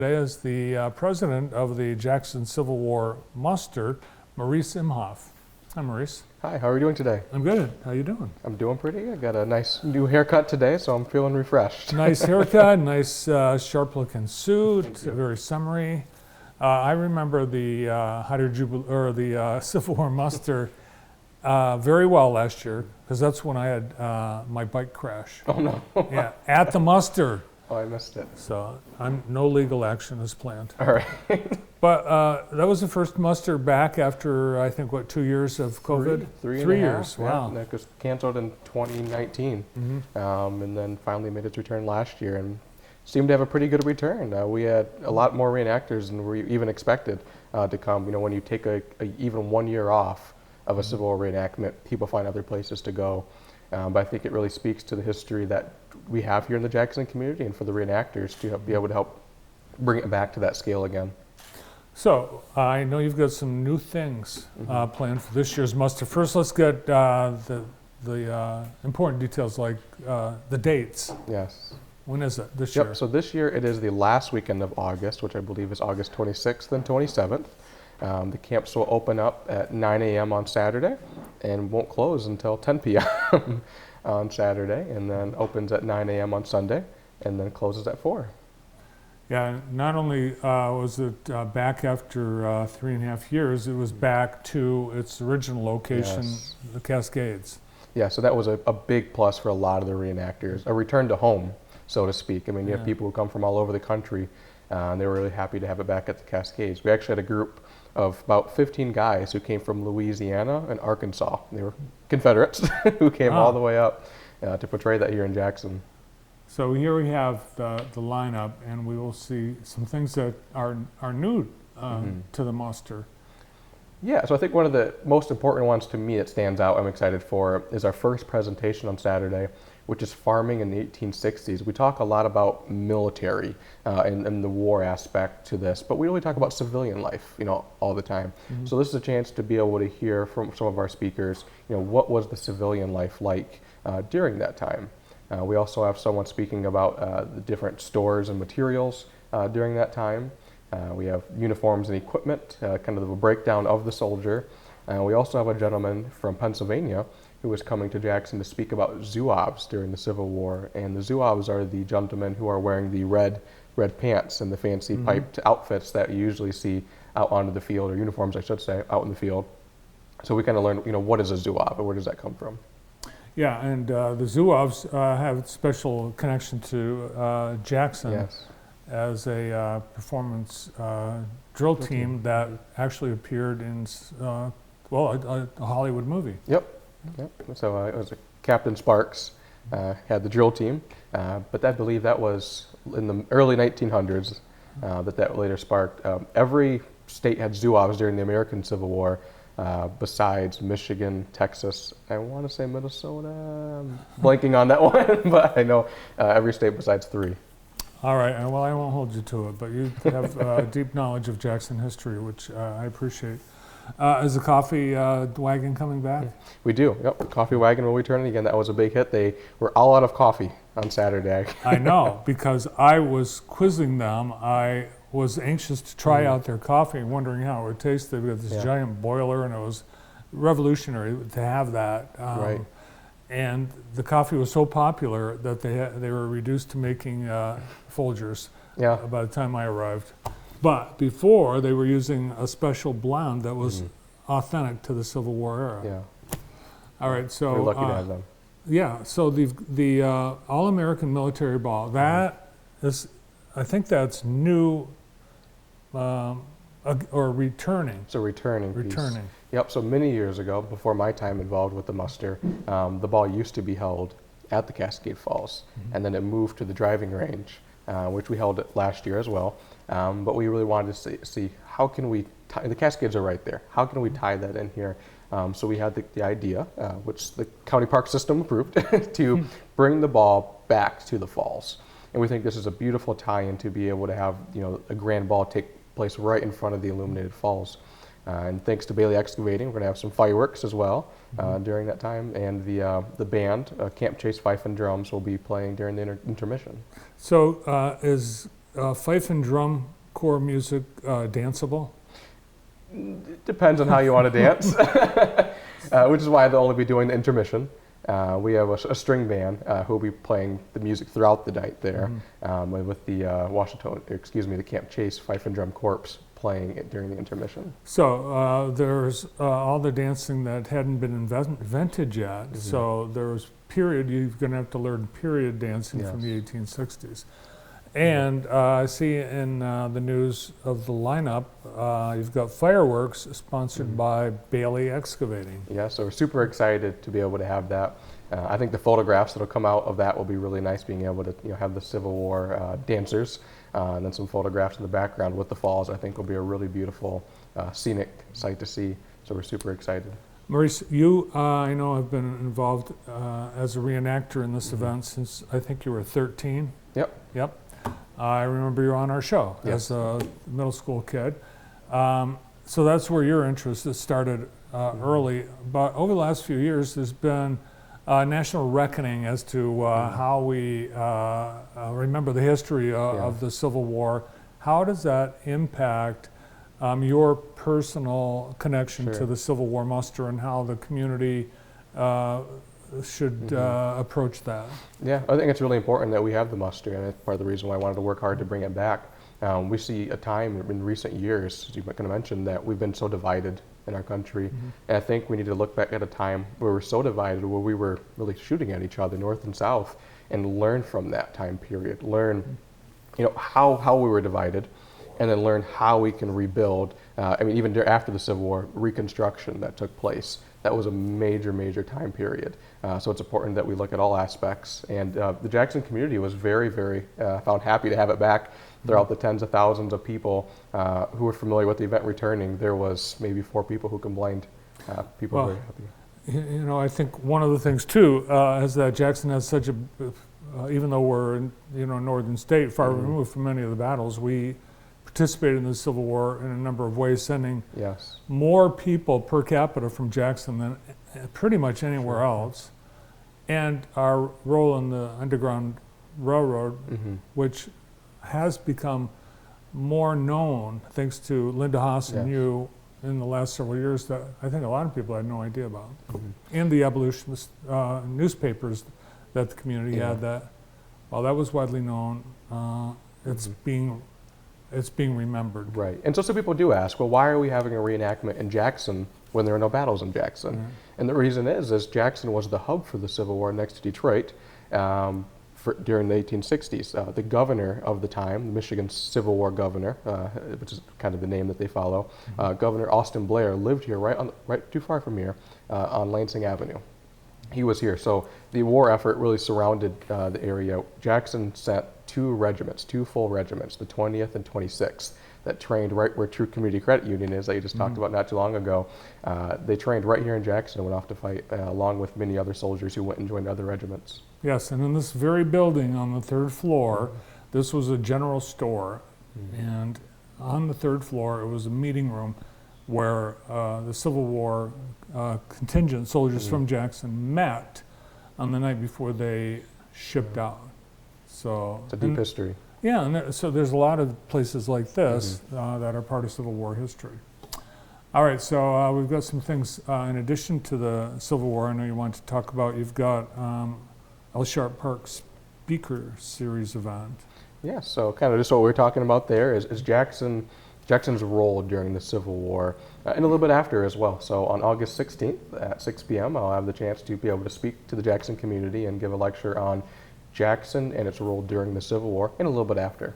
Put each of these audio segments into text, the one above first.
Today is the president of the Jackson Civil War muster, Maurice Imhoff. Hi, Maurice. Hi, how are you doing today? I'm good. How you doing? I'm doing pretty good. Got a nice new haircut today, so I'm feeling refreshed. Nice haircut, nice sharp-looking suit, very summery. I remember the the Civil War muster very well last year because that's when I had my bike crash. Oh no! Yeah, at the muster. Oh, I missed it. So no legal action is planned. All right. But that was the first muster back after, I think, what, 2 years of COVID? Three years, yeah. wow. And that was canceled in 2019, and then finally made its return last year and seemed to have a pretty good return. We had a lot more reenactors than we even expected to come. You know, when you take even 1 year off of a Civil War reenactment, people find other places to go. But I think it really speaks to the history that we have here in the Jackson community and for the reenactors to be able to help bring it back to that scale again. So I know you've got some new things planned for this year's muster. First, let's get the important details like the dates. Yes. When is it this year? Yep, so this year it is the last weekend of August, which I believe is August 26th and 27th. The camps will open up at 9 a.m. on Saturday and won't close until 10 p.m. on Saturday, and then opens at 9 a.m. on Sunday, and then closes at 4. Yeah, not only was it back after 3.5 years, it was back to its original location, Yes. the Cascades. Yeah, so that was a big plus for a lot of the reenactors, a return to home, so to speak. I mean, you have people who come from all over the country, and they were really happy to have it back at the Cascades. We actually had a group of about 15 guys who came from Louisiana and Arkansas. They were Confederates who came all the way up to portray that here in Jackson. So here we have the lineup, and we will see some things that are new to the muster. Yeah, so I think one of the most important ones to me that stands out, I'm excited for, is our first presentation on Saturday, which is farming in the 1860s. We talk a lot about military and the war aspect to this, but we really talk about civilian life, you know, all the time. So this is a chance to be able to hear from some of our speakers, you know, what was the civilian life like during that time. We also have someone speaking about the different stores and materials during that time. We have uniforms and equipment, kind of a breakdown of the soldier. We also have a gentleman from Pennsylvania who is coming to Jackson to speak about zouaves during the Civil War. And the zouaves are the gentlemen who are wearing the red pants and the fancy piped outfits that you usually see out onto the field, or uniforms, I should say, out in the field. So we kind of learn, you know, what is a zouave and where does that come from? Yeah, and the zouaves have a special connection to Jackson. Yes. As a performance drill team that actually appeared in, a Hollywood movie. Yep. So it was Captain Sparks had the drill team, but I believe that was in the early 1900s that later sparked. Every state had zouaves during the American Civil War, besides Michigan, Texas, I want to say Minnesota. I'm blanking on that one, but I know every state besides 3. All right, well, I won't hold you to it, but you have deep knowledge of Jackson history, which I appreciate. Is the coffee wagon coming back? We do, yep. The coffee wagon will return again. That was a big hit. They were all out of coffee on Saturday. I know, because I was quizzing them. I was anxious to try out their coffee, wondering how it would taste. They've got this giant boiler, and it was revolutionary to have that. Right. And the coffee was so popular that they were reduced to making Folgers by the time I arrived. But before, they were using a special blend that was authentic to the Civil War era. Yeah. All right, so we're lucky to have them. Yeah, so the All-American Military Ball, that is, I think that's new or returning. It's a returning piece. Returning. Yep, so many years ago, before my time involved with the muster, the ball used to be held at the Cascade Falls, and then it moved to the driving range, which we held it last year as well. But we really wanted to see how can we tie, the Cascades are right there, how can we tie that in here? So we had the idea, which the county park system approved, to bring the ball back to the falls. And we think this is a beautiful tie-in to be able to have, you know, a grand ball take place right in front of the illuminated falls. And thanks to Bailey Excavating, we're going to have some fireworks as well during that time. And the band, Camp Chase Fife and Drums, will be playing during the intermission. So is fife and drum corps music danceable? It depends on how you want to dance, which is why they'll only be doing the intermission. We have a string band who will be playing the music throughout the night there, with the the Camp Chase Fife and Drum Corps playing it during the intermission. So there's all the dancing that hadn't been invented yet. So there's period, you're going to have to learn period dancing from the 1860s. And I see in the news of the lineup, you've got fireworks sponsored by Bailey Excavating. Yeah, so we're super excited to be able to have that. I think the photographs that'll come out of that will be really nice, being able to have the Civil War dancers, and then some photographs in the background with the falls. I think will be a really beautiful scenic sight to see. So we're super excited. Maurice, you, I know, have been involved as a reenactor in this event since I think you were 13. Yep. Yep. I remember you were on our show Yes. as a middle school kid. So that's where your interest has started early. But over the last few years, there's been a national reckoning as to how we remember the history of the Civil War. How does that impact your personal connection to the Civil War muster and how the community should approach that? Yeah, I think it's really important that we have the muster, and it's part of the reason why I wanted to work hard to bring it back. We see a time in recent years, as you kind of mentioned, that we've been so divided in our country, and I think we need to look back at a time where we're so divided, where we were really shooting at each other, north and south, and learn from that time period. Learn, how we were divided, and then learn how we can rebuild. Even after the Civil War, Reconstruction that took place. That was a major, major time period. So it's important that we look at all aspects. And the Jackson community was very, very found happy to have it back. Throughout the tens of thousands of people who were familiar with the event returning, there was maybe 4 people who complained. People were very happy. I think one of the things too is that Jackson has such a, even though we're in northern state, far removed from many of the battles, we participated in the Civil War in a number of ways, sending more people per capita from Jackson than pretty much anywhere else. And our role in the Underground Railroad, which has become more known thanks to Linda Haas and you in the last several years, that I think a lot of people had no idea about. And the abolitionist newspapers that the community had, that while that was widely known, it's being remembered. Right. And so some people do ask, well, why are we having a reenactment in Jackson when there are no battles in Jackson? And the reason is Jackson was the hub for the Civil War next to Detroit during the 1860s. The governor of the time, the Michigan Civil War governor, which is kind of the name that they follow, Governor Austin Blair, lived here right too far from here on Lansing Avenue. He was here. So the war effort really surrounded the area. Jackson sent 2 regiments, 2 full regiments, the 20th and 26th, that trained right where True Community Credit Union is, that you just talked about not too long ago. They trained right here in Jackson and went off to fight, along with many other soldiers who went and joined other regiments. Yes, and in this very building on the 3rd floor, this was a general store, and on the 3rd floor it was a meeting room where the Civil War contingent soldiers from Jackson met on the night before they shipped out. So it's a deep history. Yeah, and so there's a lot of places like this that are part of Civil War history. All right, so we've got some things in addition to the Civil War I know you want to talk about. You've got L. Sharp Park's Beaker Series event. Yeah, so kind of just what we're talking about there is Jackson's role during the Civil War, and a little bit after as well. So on August 16th at 6 p.m., I'll have the chance to be able to speak to the Jackson community and give a lecture on Jackson and its role during the Civil War and a little bit after.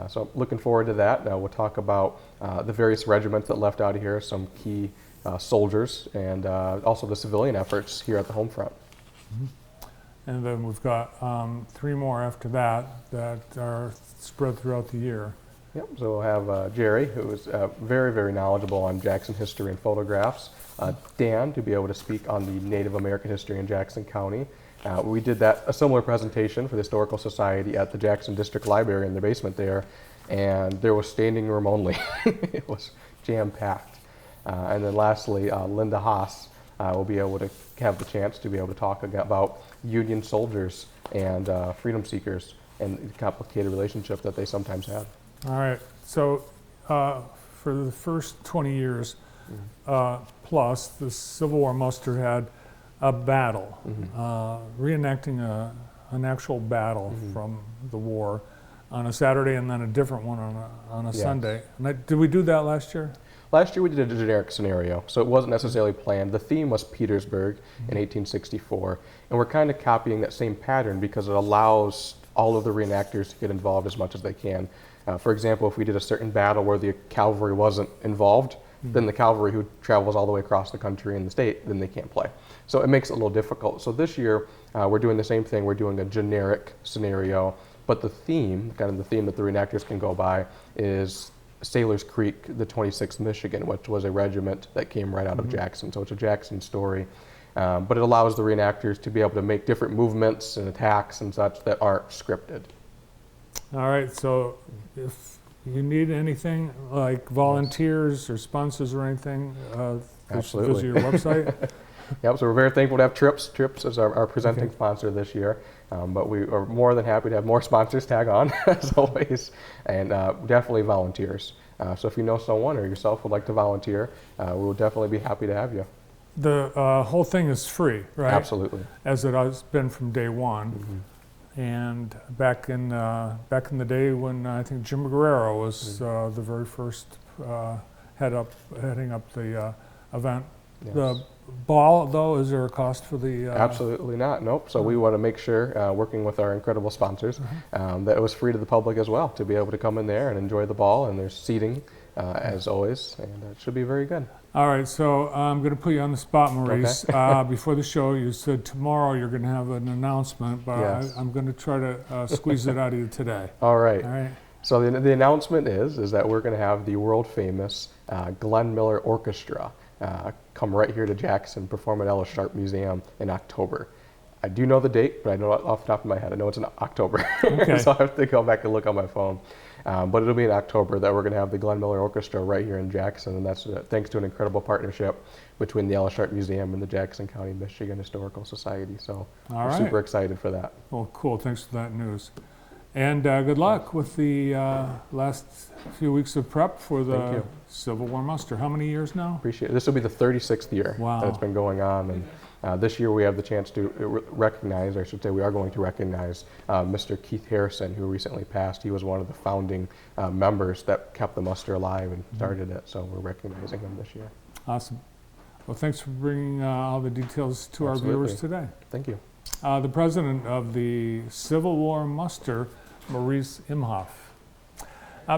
So looking forward to that. We'll talk about the various regiments that left out of here, some key soldiers, and also the civilian efforts here at the home front. And then we've got 3 more after that are spread throughout the year. Yep, so we'll have Jerry, who is very, very knowledgeable on Jackson history and photographs. Dan, to be able to speak on the Native American history in Jackson County. We did a similar presentation for the Historical Society at the Jackson District Library in the basement there, and there was standing room only. It was jam-packed. And then lastly, Linda Haas will be able to have the chance to be able to talk about Union soldiers and freedom seekers and the complicated relationship that they sometimes have. All right. So for the first 20 years plus, the Civil War muster had a battle, reenacting an actual battle from the war on a Saturday and then a different one on a Sunday. And did we do that last year? Last year we did a generic scenario, so it wasn't necessarily planned. The theme was Petersburg in 1864, and we're kind of copying that same pattern because it allows all of the reenactors to get involved as much as they can. For example, if we did a certain battle where the cavalry wasn't involved, then the cavalry who travels all the way across the country and the state, then they can't play. So it makes it a little difficult. So this year we're doing the same thing. We're doing a generic scenario, but the theme, kind of the theme that the reenactors can go by, is Sailor's Creek, the 26th Michigan, which was a regiment that came right out of Jackson. So it's a Jackson story, but it allows the reenactors to be able to make different movements and attacks and such that aren't scripted. All right, so if you need anything like volunteers or sponsors or anything, Absolutely. visit your website. Yep, so we're very thankful to have Trips. Trips is our presenting sponsor this year, but we are more than happy to have more sponsors tag on, as always, and definitely volunteers. So if you know someone or yourself would like to volunteer, we will definitely be happy to have you. The whole thing is free, right? Absolutely. As it has been from day one. And back in the day when I think Jim Guerrero was the very first heading up the event. Yes. The ball, though, is there a cost for the? Absolutely not. Nope. So we want to make sure, working with our incredible sponsors, that it was free to the public as well to be able to come in there and enjoy the ball. And there's seating, as always, and it should be very good. All right, so I'm going to put you on the spot, Maurice. Okay. Before the show, you said tomorrow you're going to have an announcement, but Yes. I'm going to try to squeeze it out of you today. All right. All right. So the announcement is that we're going to have the world famous Glenn Miller Orchestra come right here to Jackson, perform at Ellis Sharp Museum in October. I do know the date, but I know it off the top of my head. I know it's in October, Okay. so I have to go back and look on my phone. But it'll be in October that we're going to have the Glenn Miller Orchestra right here in Jackson, and that's thanks to an incredible partnership between the Ellis Sharp Museum and the Jackson County, Michigan Historical Society. So All we're right. super excited for that. Well, cool. Thanks for that news. And good luck with the last few weeks of prep for Thank the you. Civil War muster. How many years now? Appreciate it. This will be the 36th year Wow. that it's been going on, and this year we have the chance to recognize, or I should say we are going to recognize, Mr. Keith Harrison, who recently passed. He was one of the founding members that kept the muster alive and started it, so we're recognizing him this year. Awesome. Well, thanks for bringing all the details to our Absolutely. viewers today. Thank you. The president of the Civil War muster, Maurice Imhoff.